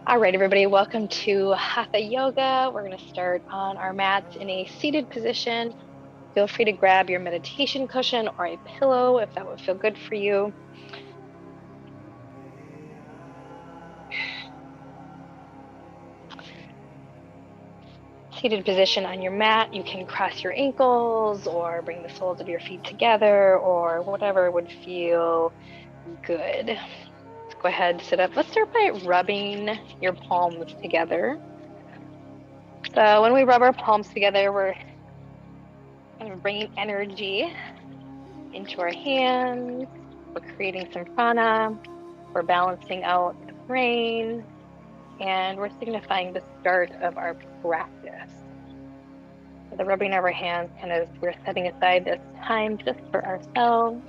All right, everybody, welcome to Hatha Yoga. We're going to start on our mats in a seated position. Feel free to grab your meditation cushion or a pillow if that would feel good for you. Seated position on your mat, you can cross your ankles or bring the soles of your feet together or whatever would feel good. Let's go ahead and sit up. Let's start by rubbing your palms together. So when we rub our palms together, we're kind of bringing energy into our hands. We're creating some prana. We're balancing out the brain. And we're signifying the start of our practice. So the rubbing of our hands kind of, we're setting aside this time just for ourselves.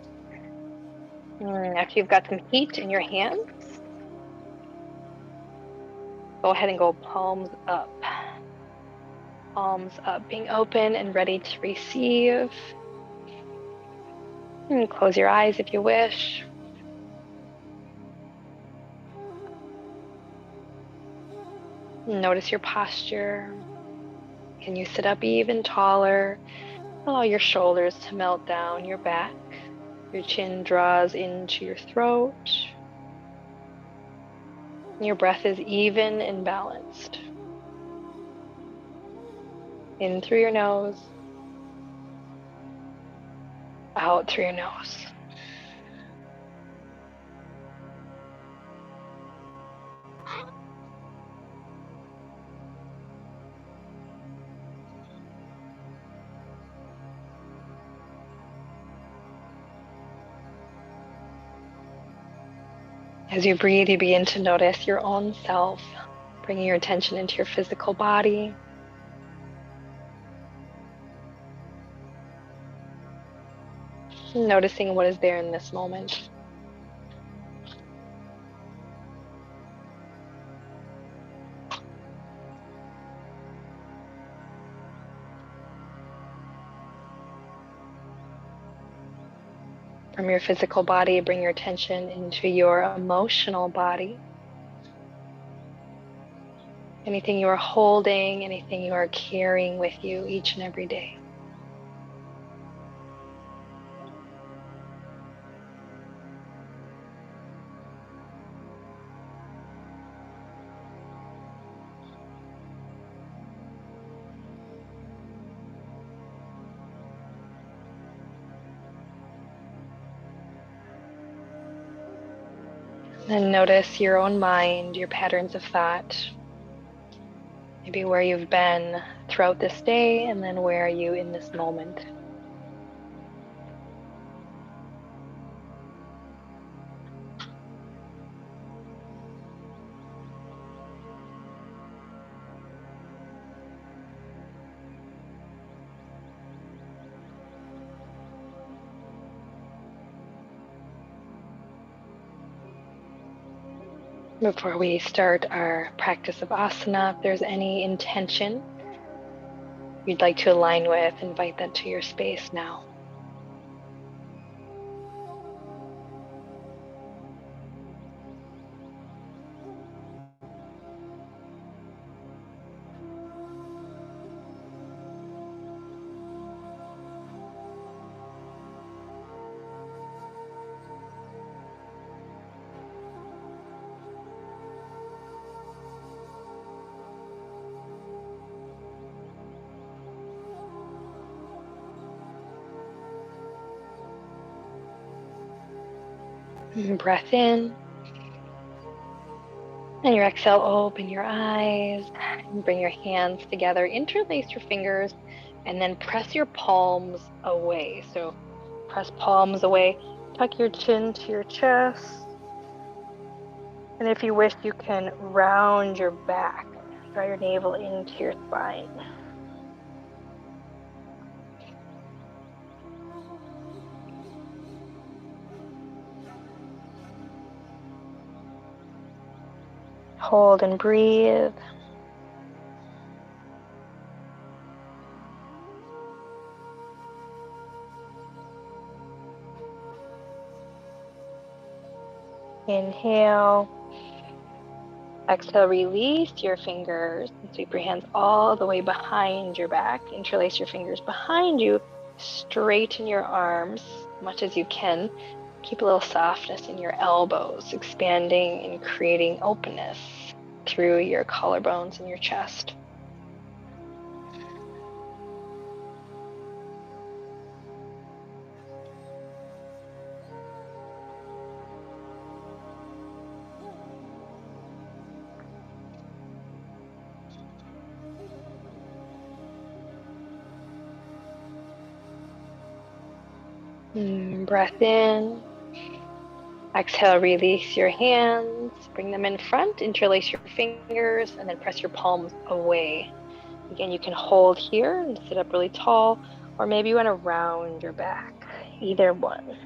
After you've got some heat in your hands, go ahead and go palms up. Palms up, being open and ready to receive. And close your eyes if you wish. Notice your posture. Can you sit up even taller? Allow your shoulders to melt down your back. Your chin draws into your throat. Your breath is even and balanced. In through your nose, out through your nose. As you breathe, you begin to notice your own self, bringing your attention into your physical body. Noticing what is there in this moment. From your physical body, bring your attention into your emotional body. Anything you are holding, anything you are carrying with you each and every day. Then notice your own mind, your patterns of thought. Maybe where you've been throughout this day, and then where are you in this moment? Before we start our practice of asana, if there's any intention you'd like to align with, invite that to your space now. Breath in. And your exhale, open your eyes and bring your hands together. Interlace your fingers and then press your palms away. So press palms away. Tuck your chin to your chest. And if you wish, you can round your back. Draw your navel into your spine. Hold and breathe. Inhale. Exhale, release your fingers and sweep your hands all the way behind your back. Interlace your fingers behind you. Straighten your arms as much as you can. Keep a little softness in your elbows, expanding and creating openness through your collarbones and your chest. Breath in. Exhale, release your hands. Bring them in front. Interlace your fingers and then press your palms away. Again, you can hold here and sit up really tall, or maybe you want to round your back. Either one.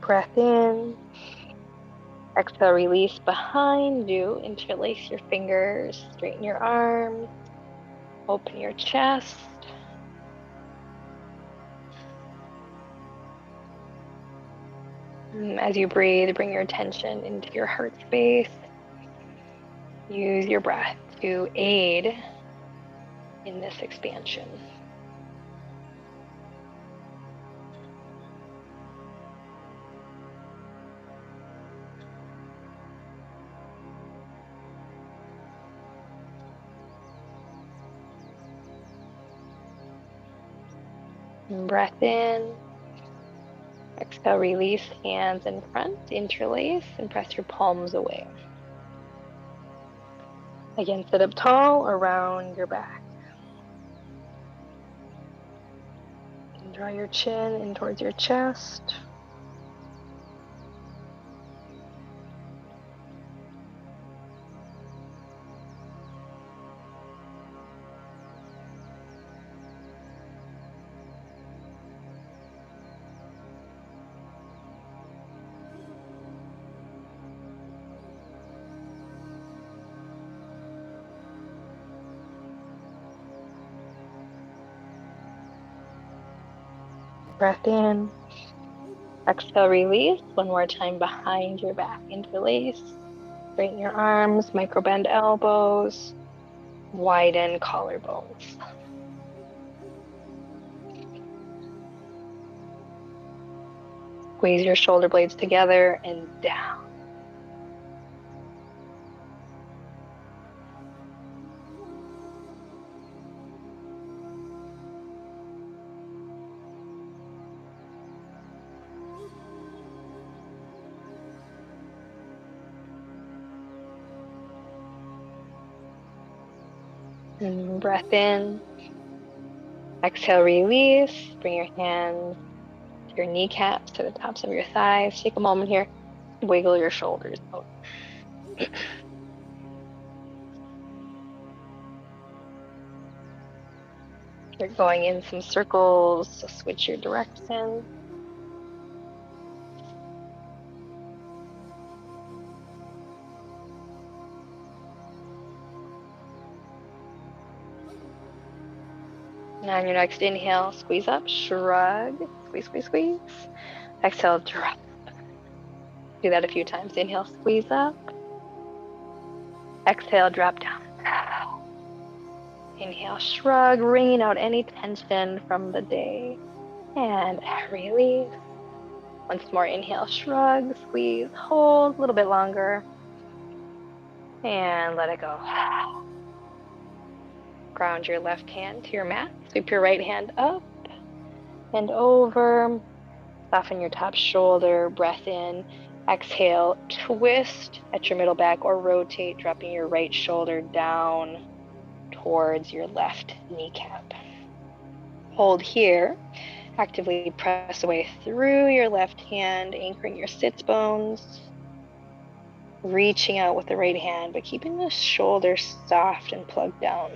Breath in. Exhale, release behind you. Interlace your fingers. Straighten your arms. Open your chest. As you breathe, bring your attention into your heart space. Use your breath to aid in this expansion. Breath in. Exhale, release hands in front, interlace, and press your palms away. Again, sit up tall around your back. And draw your chin in towards your chest. Breath in. Exhale, release. One more time behind your back. Interlace. Straighten your arms, micro bend elbows, widen collarbones. Squeeze your shoulder blades together and down. And breath in. Exhale, release. Bring your hands to your kneecaps, to the tops of your thighs. Take a moment here. Wiggle your shoulders out. You're going in some circles, so switch your direction. And on your next inhale, squeeze up, shrug, squeeze, squeeze, squeeze. Exhale, drop. Do that a few times. Inhale, squeeze up. Exhale, drop down. Inhale, shrug, wringing out any tension from the day. And release. Once more, inhale, shrug, squeeze, hold a little bit longer. And let it go. Ground your left hand to your mat. Sweep your right hand up and over. Soften your top shoulder. Breath in. Exhale, twist at your middle back or rotate, dropping your right shoulder down towards your left kneecap. Hold here. Actively press away through your left hand, anchoring your sits bones. Reaching out with the right hand, but keeping the shoulders soft and plugged down.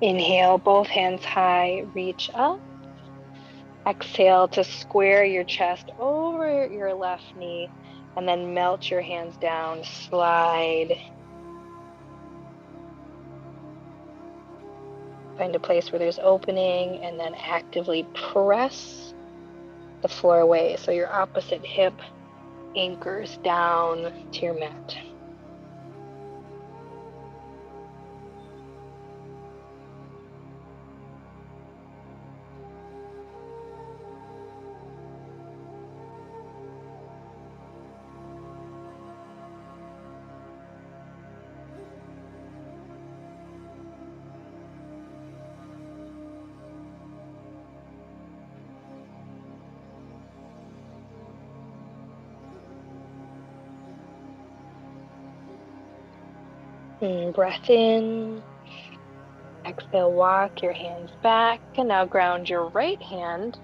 Inhale, both hands high, reach up. Exhale to square your chest over your left knee and then melt your hands down, slide. Find a place where there's opening and then actively press the floor away so your opposite hip anchors down to your mat. Breath in. Exhale, walk your hands back, and now ground your right hand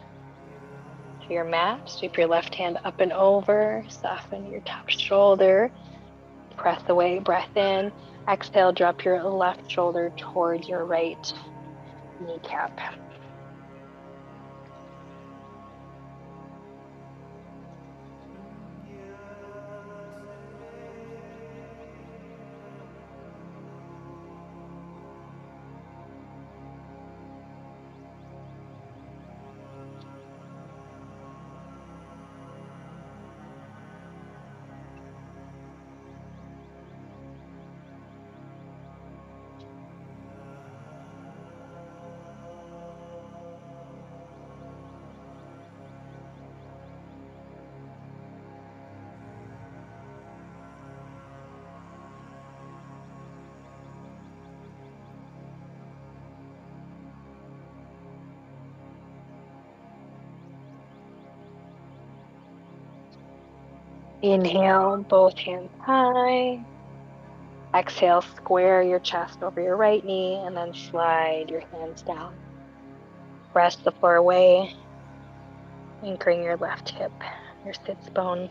to your mat. Sweep your left hand up and over, soften your top shoulder, press away, breath in. Exhale, drop your left shoulder towards your right kneecap. Inhale, both hands high. Exhale, square your chest over your right knee and then slide your hands down. Press the floor away, anchoring your left hip, your sits bone.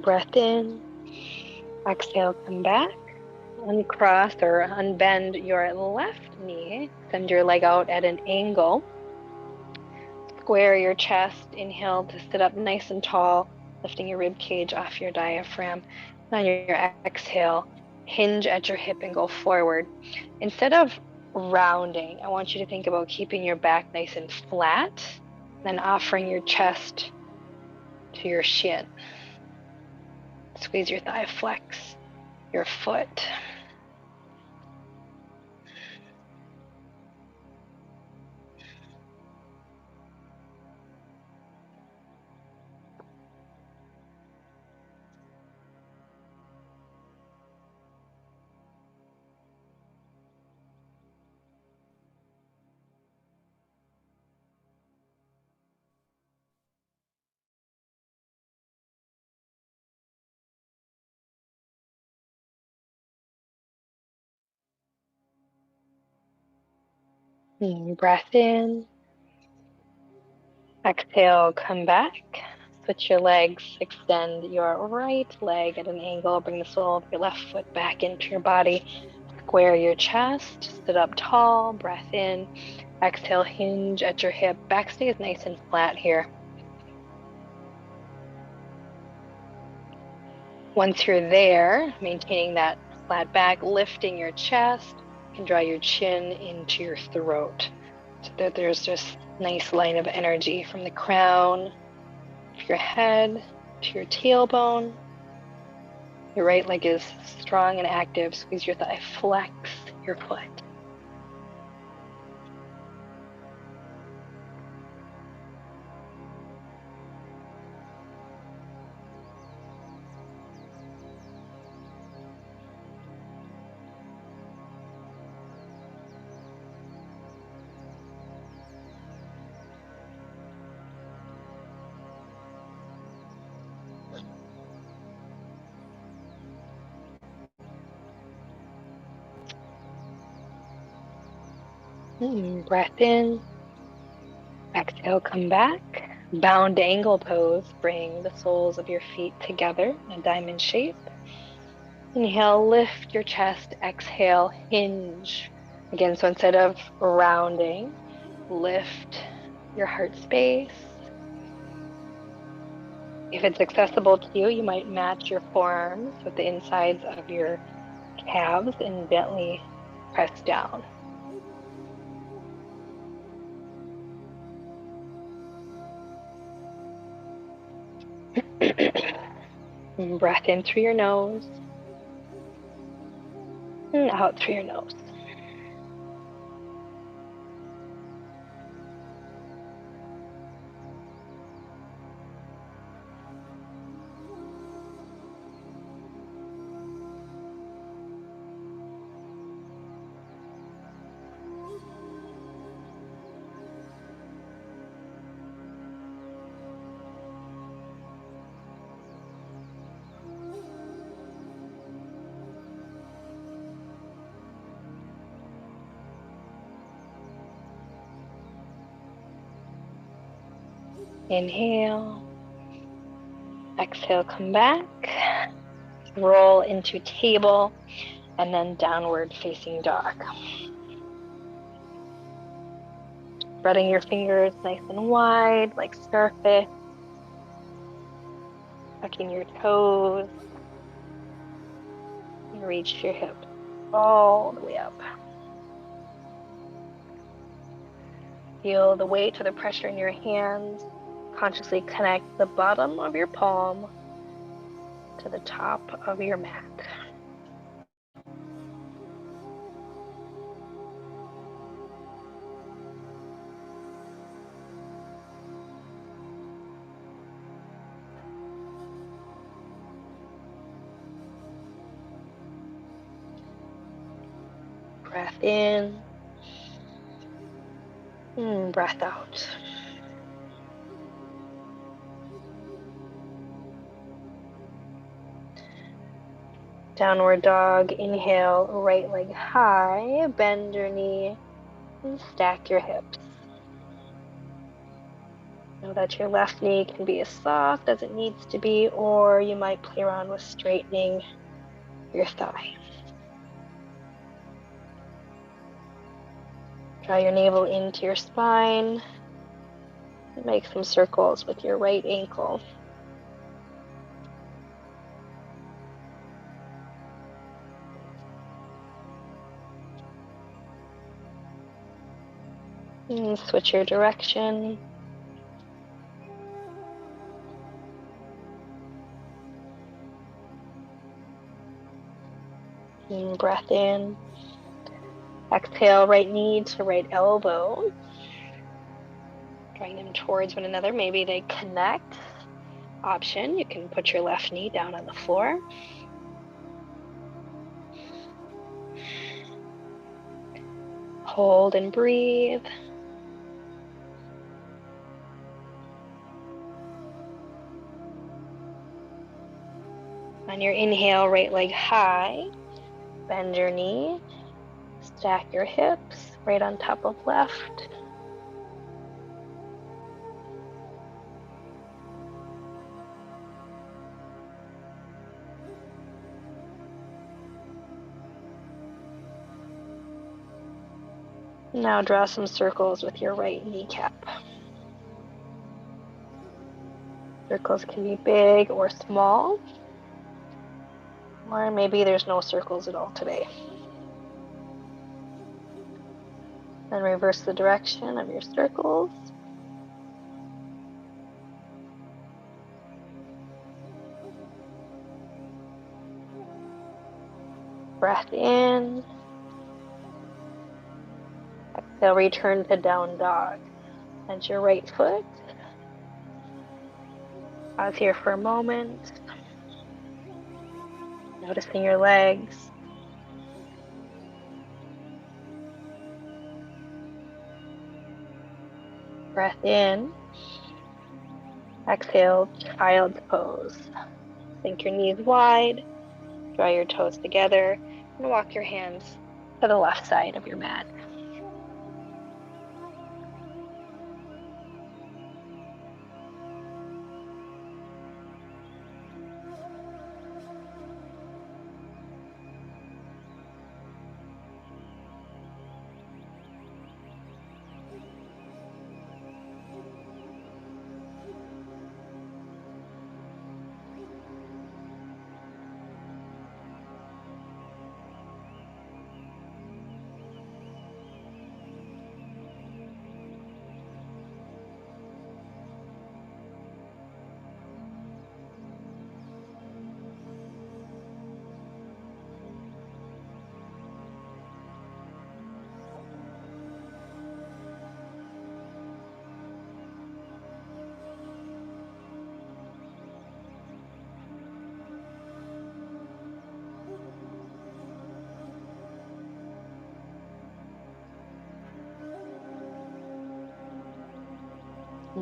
Breath in. Exhale, come back. Uncross or unbend your left knee. Send your leg out at an angle. Square your chest. Inhale to sit up nice and tall, lifting your rib cage off your diaphragm. And on your exhale, hinge at your hip and go forward. Instead of rounding, I want you to think about keeping your back nice and flat, then offering your chest to your shin. Squeeze your thigh, flex your foot. Breath in. Exhale, come back. Switch your legs. Extend your right leg at an angle. Bring the sole of your left foot back into your body. Square your chest. Sit up tall. Breath in. Exhale, hinge at your hip. Back stays nice and flat here. Once you're there, maintaining that flat back, lifting your chest, you can draw your chin into your throat so that there's just nice line of energy from the crown of your head to your tailbone. Your right leg is strong and active. Squeeze your thigh, flex your foot. Breath in. Exhale, come back. Bound angle pose. Bring the soles of your feet together in a diamond shape. Inhale, lift your chest. Exhale, hinge. Again, so instead of rounding, lift your heart space. If it's accessible to you, you might match your forearms with the insides of your calves and gently press down. Breath in through your nose and out through your nose. Inhale, exhale, come back, roll into table, and then downward facing dog. Spreading your fingers nice and wide, like starfish, tucking your toes, and reach your hips all the way up. Feel the weight or the pressure in your hands. Consciously connect the bottom of your palm to the top of your mat. Breath in, and breath out. Downward dog, inhale, right leg high, bend your knee, and stack your hips. Know that your left knee can be as soft as it needs to be, or you might play around with straightening your thigh. Draw your navel into your spine, and make some circles with your right ankle. And switch your direction. And breath in. Exhale, right knee to right elbow. Drawing them towards one another. Maybe they connect. Option, you can put your left knee down on the floor. Hold and breathe. On your inhale, right leg high, bend your knee, stack your hips right on top of left. Now draw some circles with your right kneecap. Circles can be big or small, or maybe there's no circles at all today. Then reverse the direction of your circles. Breath in. Exhale, return to down dog. Bend your right foot. Pause here for a moment. Noticing your legs. Breath in. Exhale, child's pose. Sink your knees wide. Draw your toes together and walk your hands to the left side of your mat.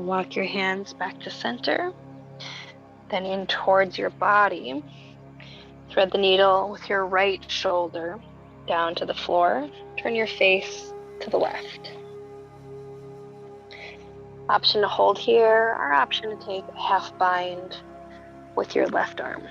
Walk your hands back to center, then in towards your body. Thread the needle with your right shoulder down to the floor. Turn your face to the left. Option to hold here, or option to take a half bind with your left arm.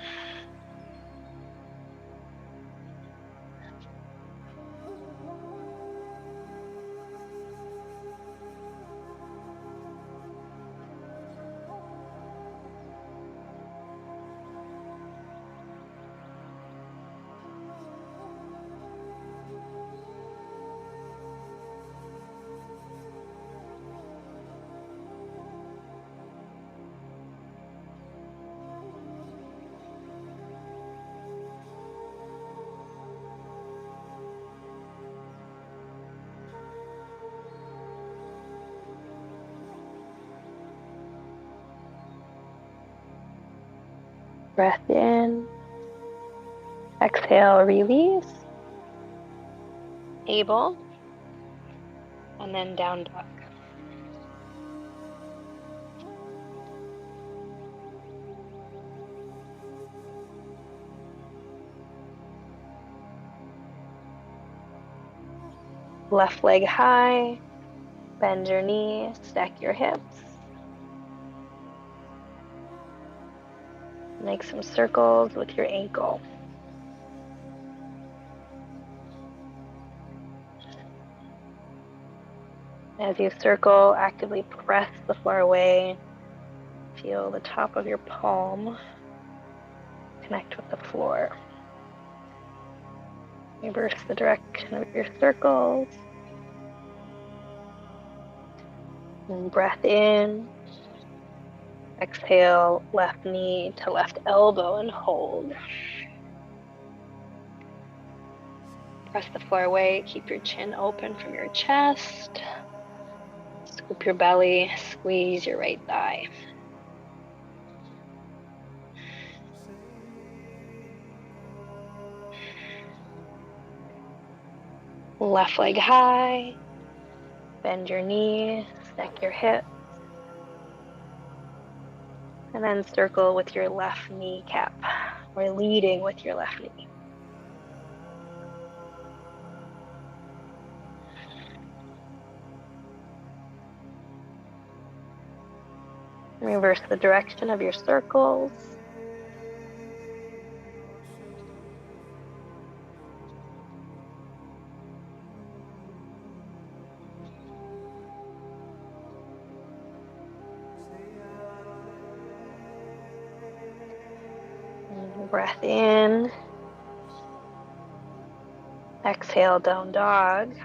Breath in, exhale, release, able, and then down dog. Left leg high, bend your knee, stack your hips. Make some circles with your ankle. As you circle, actively press the floor away. Feel the top of your palm connect with the floor. Reverse the direction of your circles. And breath in. Exhale, left knee to left elbow and hold. Press the floor away. Keep your chin open from your chest. Scoop your belly. Squeeze your right thigh. Left leg high. Bend your knee. Stack your hips. And then circle with your left kneecap, or leading with your left knee. Reverse the direction of your circles. Breath in. Exhale, down dog.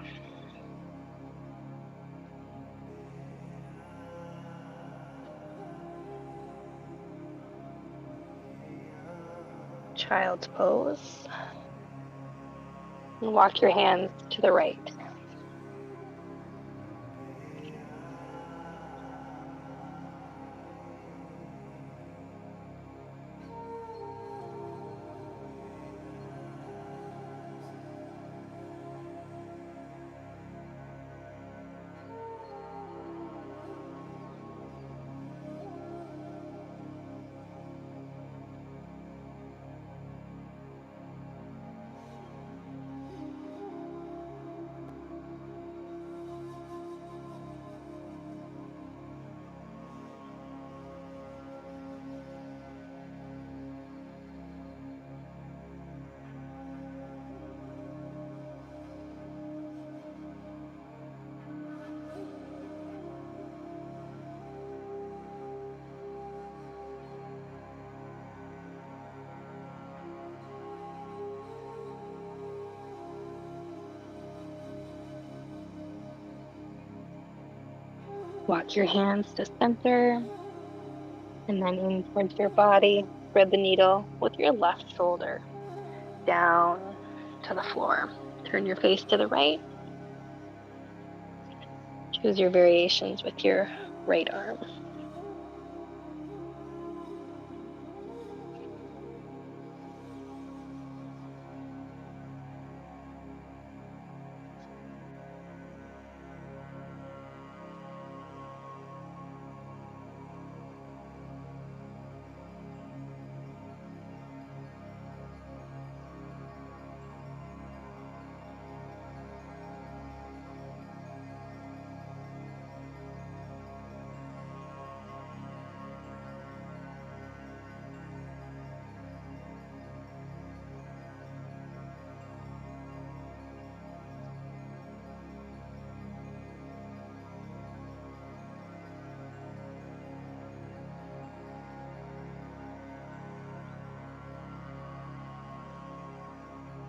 Child's pose. And walk your hands to the right. Walk your hands to center, and then in towards your body. Thread the needle with your left shoulder down to the floor. Turn your face to the right. Choose your variations with your right arm.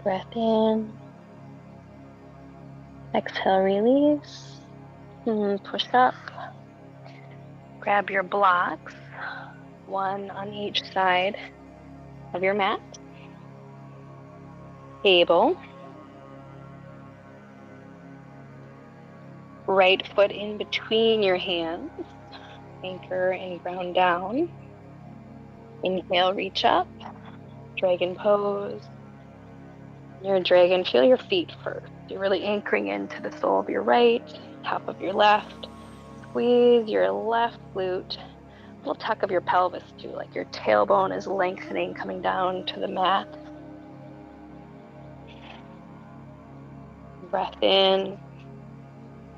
Breath in. Exhale, release. And push up. Grab your blocks, one on each side of your mat. Table. Right foot in between your hands. Anchor and ground down. Inhale, reach up. Dragon pose. Your dragon, feel your feet first. You're really anchoring into the sole of your right, top of your left. Squeeze your left glute. A little tuck of your pelvis too, like your tailbone is lengthening, coming down to the mat. Breath in.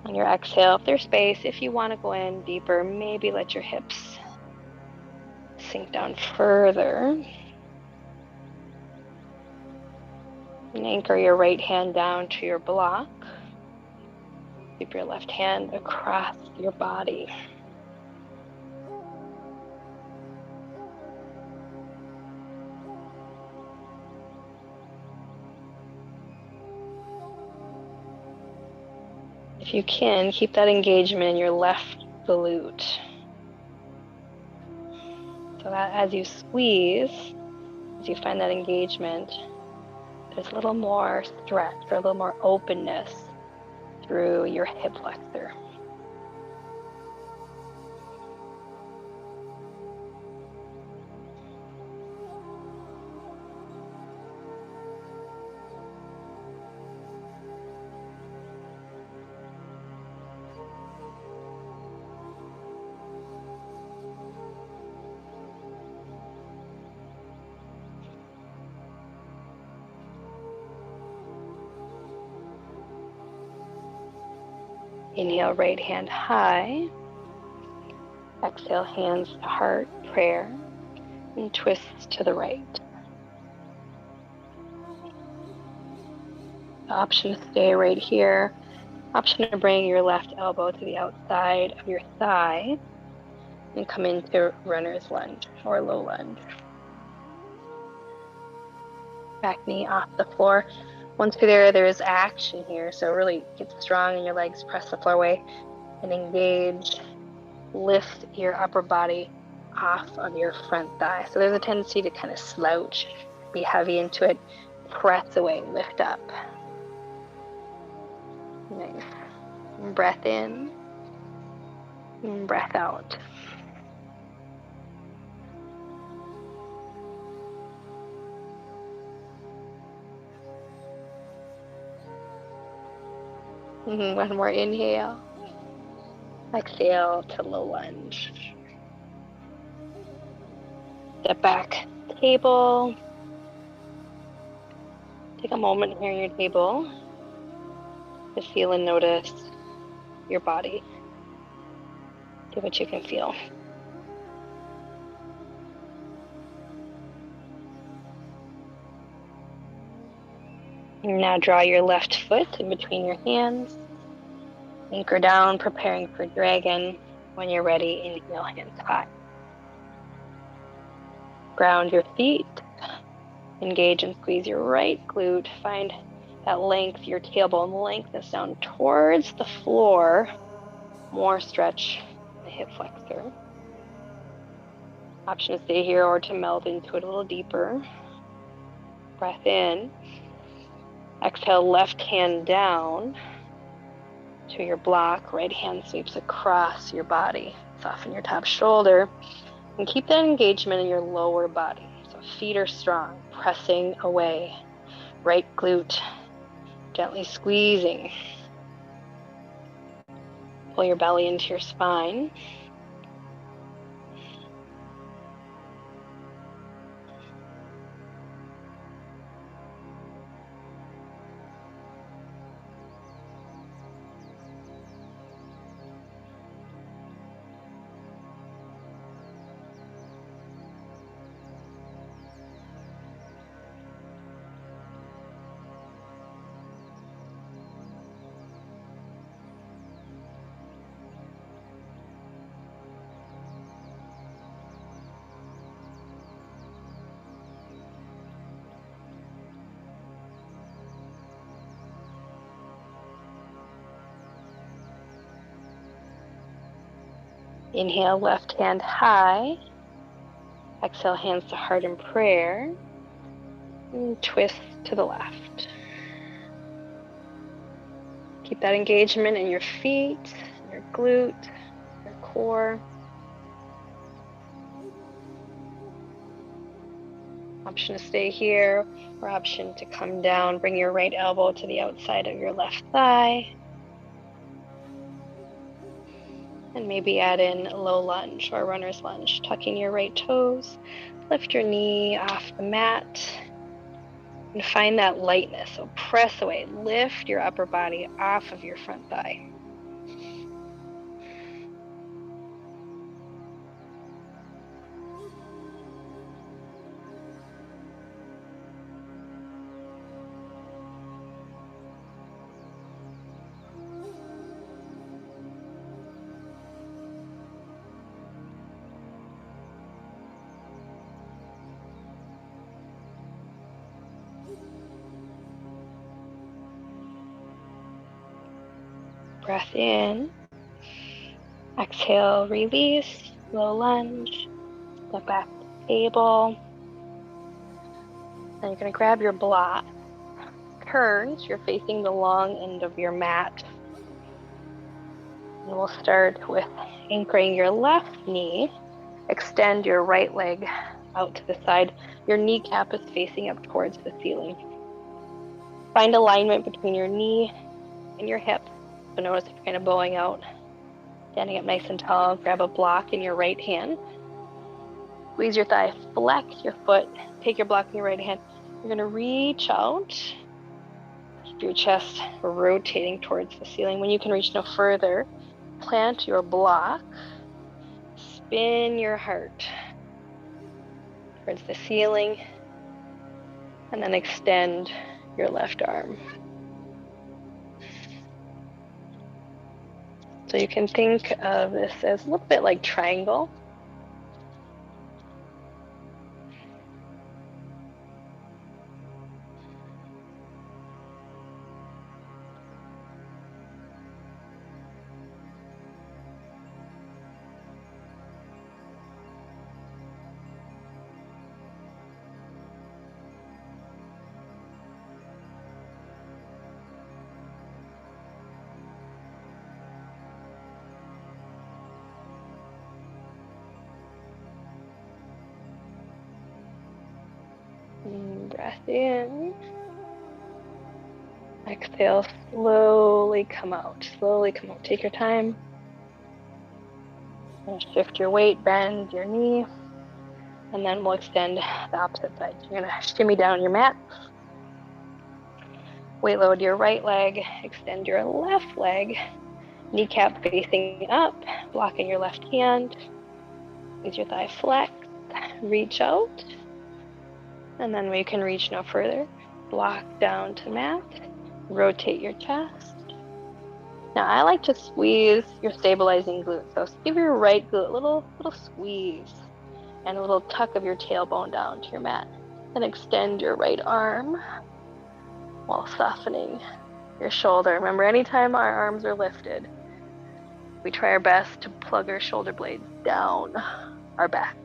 On your exhale, if there's space, if you want to go in deeper, maybe let your hips sink down further. And anchor your right hand down to your block. Keep your left hand across your body. If you can, keep that engagement in your left glute. So that as you squeeze, as you find that engagement, there's a little more stretch or a little more openness through your hip flexor. Inhale, right hand high. Exhale, hands to heart, prayer, and twists to the right. Option to stay right here. Option to bring your left elbow to the outside of your thigh and come into runner's lunge or low lunge. Back knee off the floor. Once you're there, there is action here. So really get strong in your legs, press the floor away and engage. Lift your upper body off of your front thigh. So there's a tendency to kind of slouch, be heavy into it, press away, lift up. Nice. Breath in, and breath out. One more inhale. Exhale to low lunge. Step back, table. Take a moment here in your table to feel and notice your body. See what you can feel. Now draw your left foot in between your hands. Anchor down, preparing for dragon. When you're ready, inhale, hands high. Ground your feet. Engage and squeeze your right glute. Find that length, your tailbone lengthens down towards the floor. More stretch the hip flexor. Option to stay here or to melt into it a little deeper. Breath in. Exhale, left hand down to your block. Right hand sweeps across your body. Soften your top shoulder. And keep that engagement in your lower body. So feet are strong, pressing away. Right glute, gently squeezing. Pull your belly into your spine. Inhale, left hand high. Exhale, hands to heart in prayer. And twist to the left. Keep that engagement in your feet, your glute, your core. Option to stay here, or option to come down. Bring your right elbow to the outside of your left thigh. And maybe add in a low lunge or runner's lunge, tucking your right toes. Lift your knee off the mat and find that lightness. So press away, lift your upper body off of your front thigh. Breath in. Exhale, release, low lunge, step back to the table. Then you're going to grab your block. Turns, you're facing the long end of your mat. And we'll start with anchoring your left knee. Extend your right leg out to the side. Your kneecap is facing up towards the ceiling. Find alignment between your knee and your hip. So notice if you're kind of bowing out, standing up nice and tall. Grab a block in your right hand. Squeeze your thigh, flex your foot, take your block in your right hand. You're going to reach out, keep your chest rotating towards the ceiling. When you can reach no further, plant your block, spin your heart towards the ceiling, and then extend your left arm. So you can think of this as a little bit like triangle. Breath in. Exhale, slowly come out. Slowly come out. Take your time. Shift your weight, bend your knee, and then we'll extend the opposite side. You're going to shimmy down your mat. Weight load your right leg, extend your left leg, kneecap facing up, blocking your left hand. Use your thigh flex, reach out, and then we can reach no further. Block down to mat, rotate your chest. Now I like to squeeze your stabilizing glute. So give your right glute a little squeeze and a little tuck of your tailbone down to your mat. Then extend your right arm while softening your shoulder. Remember, anytime our arms are lifted, we try our best to plug our shoulder blades down our back.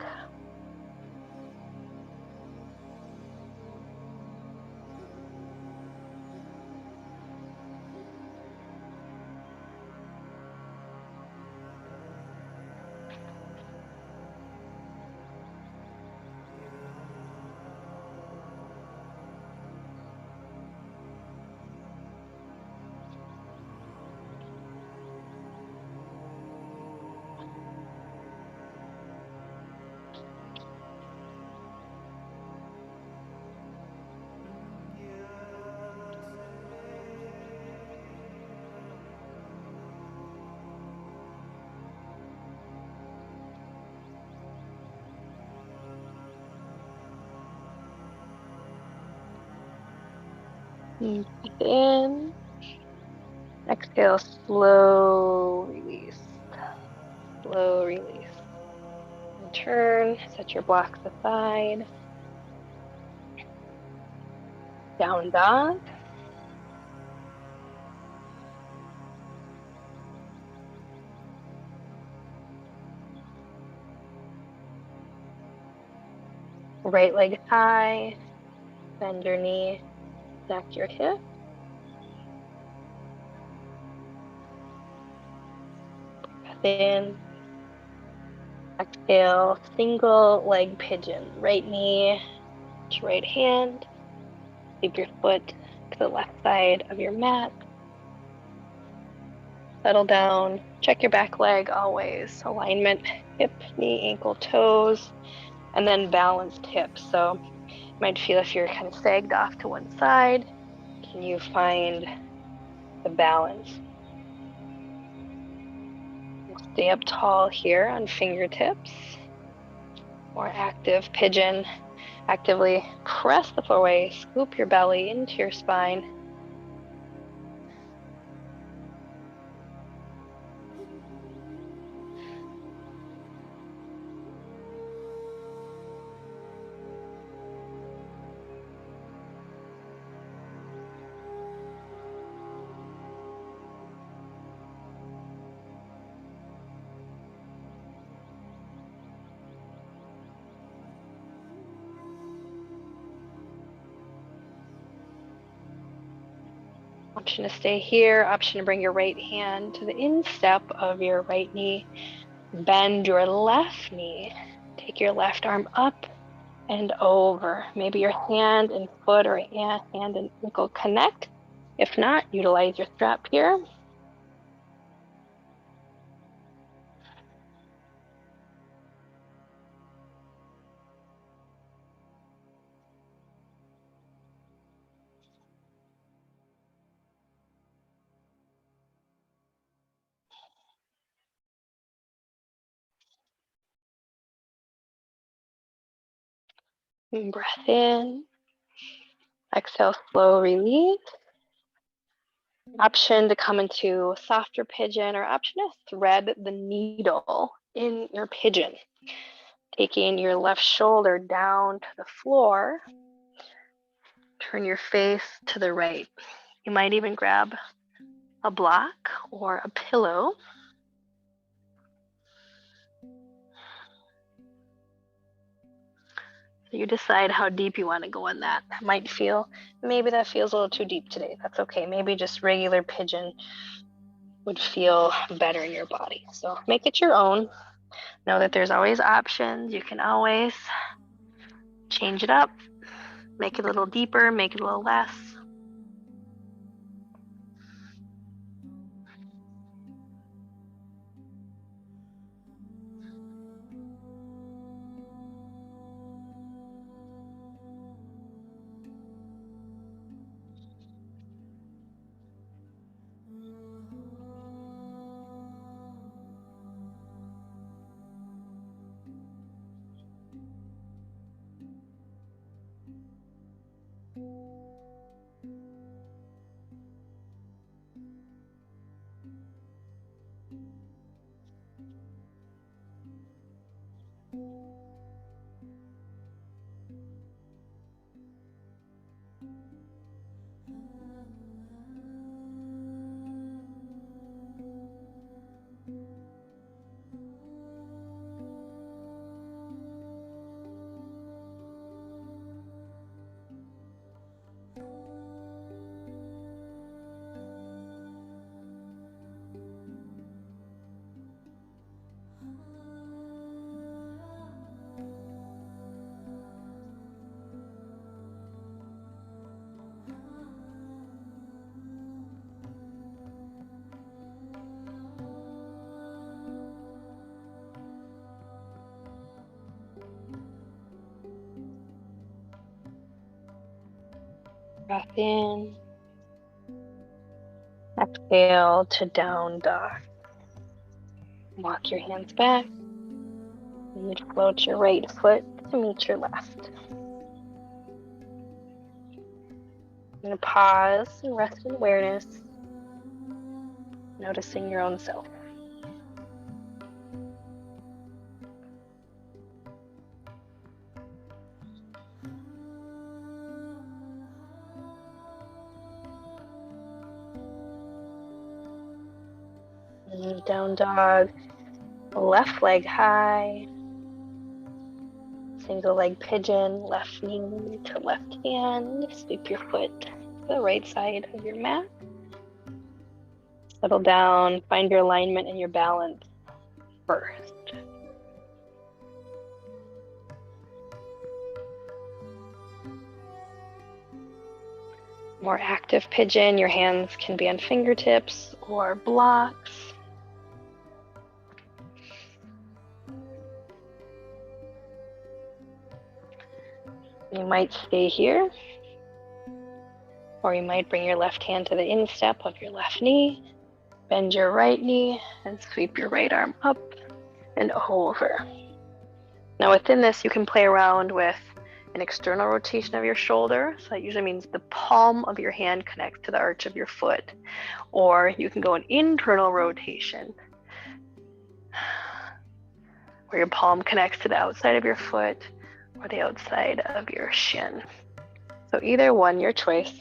Breathe in. Exhale, slow release. Slow release. And turn, set your blocks aside. Down dog. Right leg high, bend your knee, stack your hip. Breath in. Exhale, single leg pigeon. Right knee to right hand. Keep your foot to the left side of your mat. Settle down. Check your back leg always. Alignment, hip, knee, ankle, toes, and then balanced hips. So you might feel if you're kind of sagged off to one side, can you find the balance? We'll stay up tall here on fingertips. More active pigeon. Actively press the floor away, scoop your belly into your spine. Option to stay here, option to bring your right hand to the instep of your right knee. Bend your left knee. Take your left arm up and over. Maybe your hand and foot or hand and ankle connect. If not, utilize your strap here. And breath in. Exhale, slow release. Option to come into softer pigeon or option to thread the needle in your pigeon. Taking your left shoulder down to the floor. Turn your face to the right. You might even grab a block or a pillow. So you decide how deep you want to go in that. Maybe that feels a little too deep today. That's okay. Maybe just regular pigeon would feel better in your body. So make it your own. Know that there's always options. You can always change it up, make it a little deeper, make it a little less. Breath in. Exhale to down dog. Walk your hands back. And float your right foot to meet your left. I'm going to pause and rest in awareness, noticing your own self. And down dog, left leg high, Single leg pigeon, left knee to left hand. Sweep your foot to the right side of your mat. Settle down, find your alignment and your balance first. More active pigeon, your hands can be on fingertips or blocks. You might stay here, or you might bring your left hand to the instep of your left knee, bend your right knee, and sweep your right arm up and over. Now within this, you can play around with an external rotation of your shoulder. So that usually means the palm of your hand connects to the arch of your foot. Or you can go an internal rotation, where your palm connects to the outside of your foot or the outside of your shin. So either one, your choice.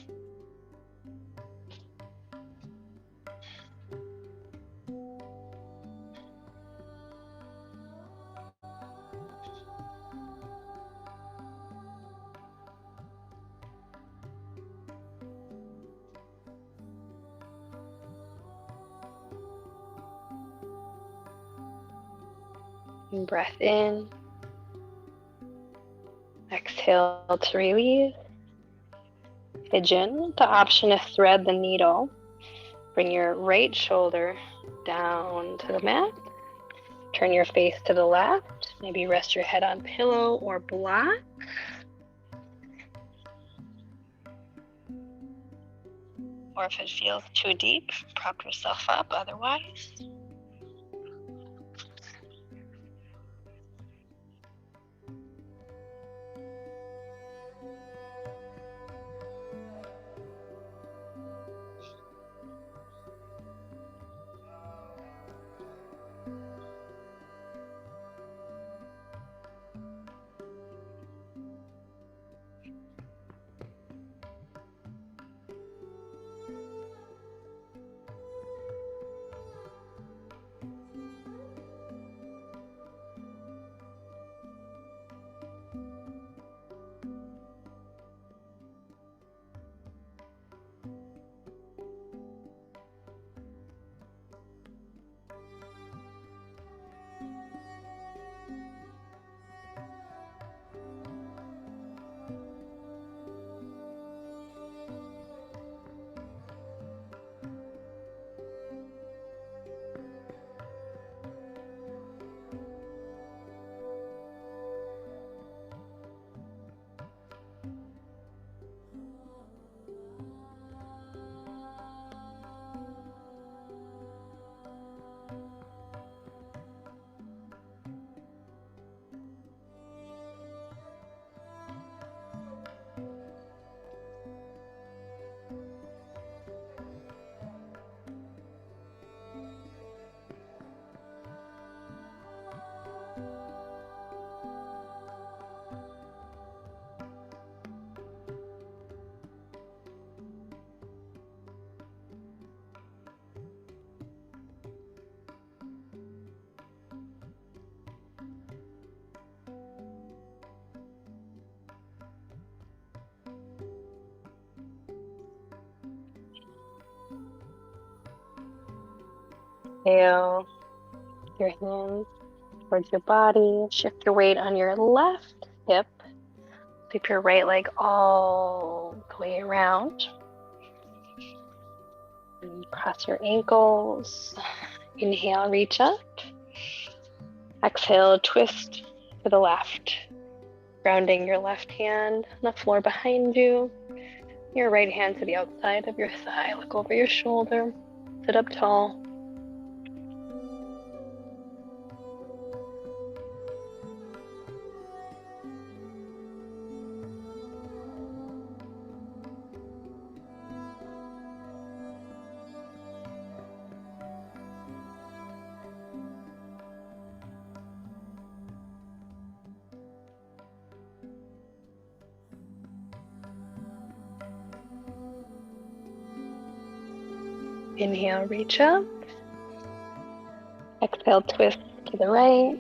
And breath in. Exhale to release. Pigeon. The option is thread the needle. Bring your right shoulder down to the mat. Turn your face to the left. Maybe rest your head on pillow or block. Or if it feels too deep, prop yourself up otherwise. Exhale your hands towards your body. Shift your weight on your left hip. Sweep your right leg all the way around. And cross your ankles. Inhale, reach up. Exhale, twist to the left. Grounding your left hand on the floor behind you. Your right hand to the outside of your thigh. Look over your shoulder. Sit up tall. Inhale, reach up. Exhale, twist to the right.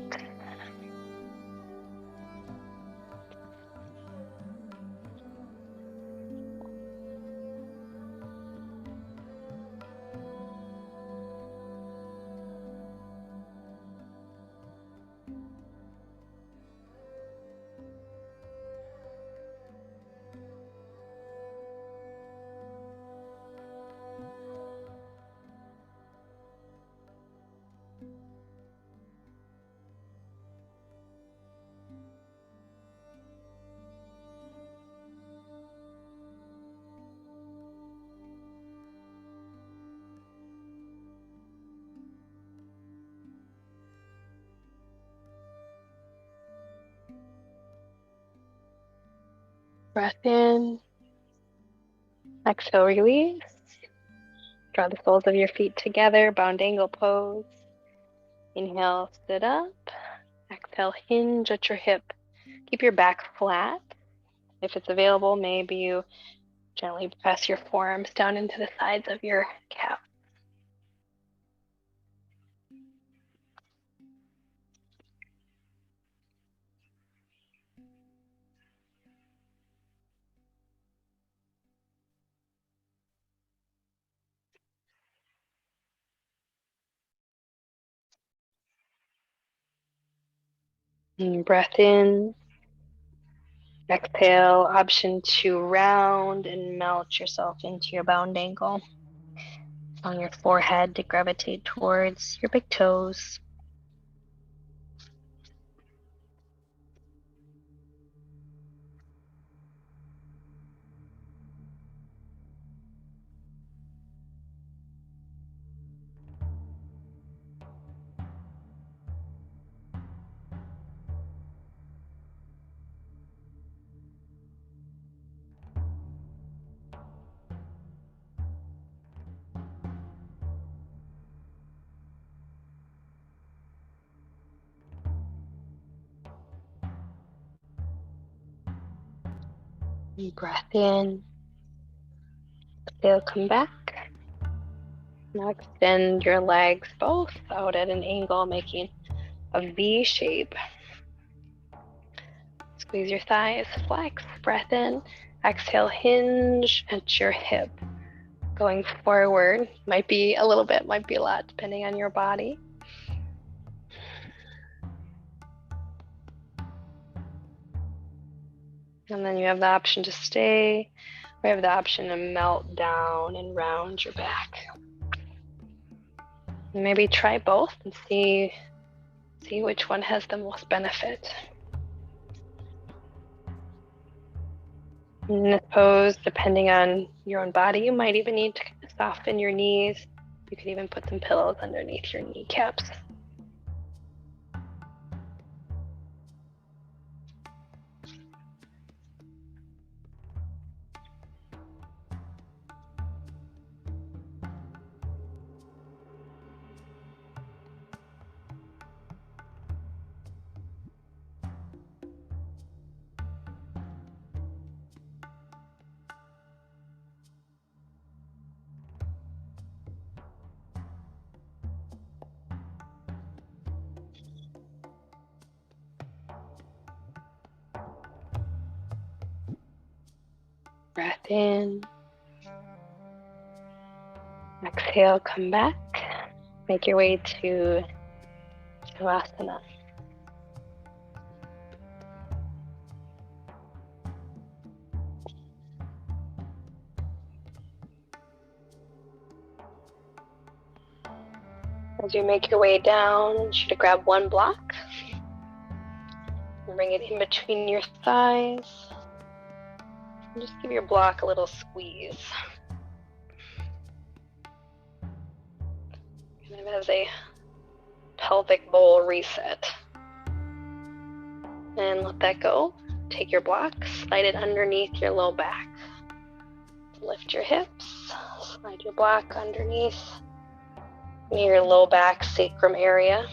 Breath in. Exhale, release. Draw the soles of your feet together, bound angle pose. Inhale, sit up. Exhale, hinge at your hip. Keep your back flat. If it's available, maybe you gently press your forearms down into the sides of your calf. And breath in. Exhale, option to round and melt yourself into your bound angle. On your forehead to gravitate towards your big toes. And breath in. Exhale, come back. Now extend your legs both out at an angle, making a V shape. Squeeze your thighs, flex, breath in. Exhale, hinge at your hip. Going forward, might be a little bit, might be a lot, depending on your body. And then you have the option to stay. We have the option to melt down and round your back. Maybe try both and see which one has the most benefit. In this pose, depending on your own body, you might even need to soften your knees. You could even put some pillows underneath your kneecaps. Breath in. Exhale, come back. Make your way to Shavasana. As you make your way down, you should grab one block and bring it in between your thighs. And just give your block a little squeeze. Kind of as a pelvic bowl reset. And let that go. Take your block, slide it underneath your low back. Lift your hips, slide your block underneath near your low back sacrum area.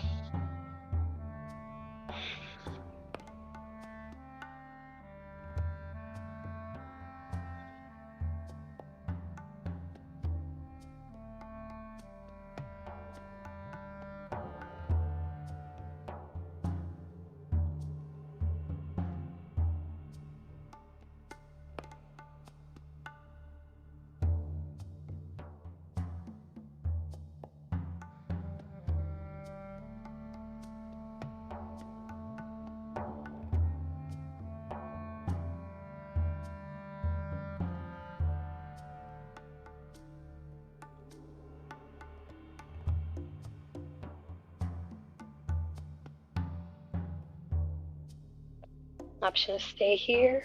Option to stay here.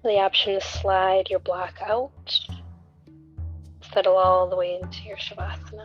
The option to slide your block out. Settle all the way into your Shavasana.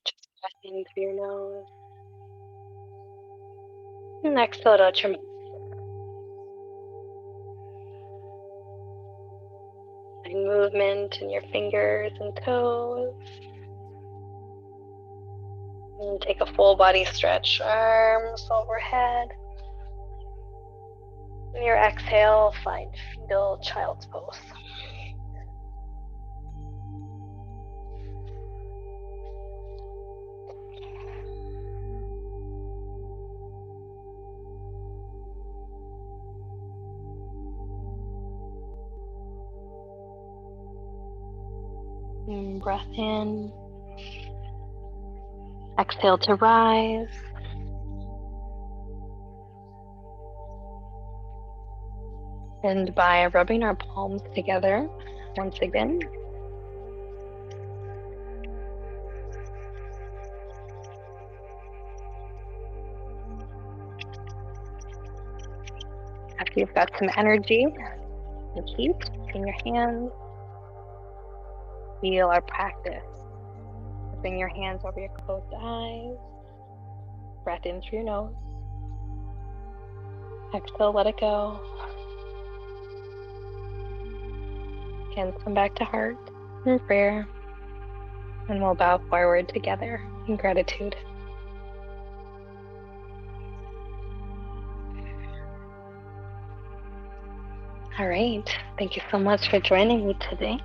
Just breath in through your nose. And exhale out your mouth. And movement in your fingers and toes. And take a full body stretch, arms overhead. And your exhale, find fetal child's pose. And breath in. Exhale to rise. And by rubbing our palms together, once again, after you've got some energy and heat in your hands, feel our practice. Bring your hands over your closed eyes. Breath in through your nose. Exhale, let it go. Hands come back to heart in prayer. And we'll bow forward together in gratitude. All right. Thank you so much for joining me today.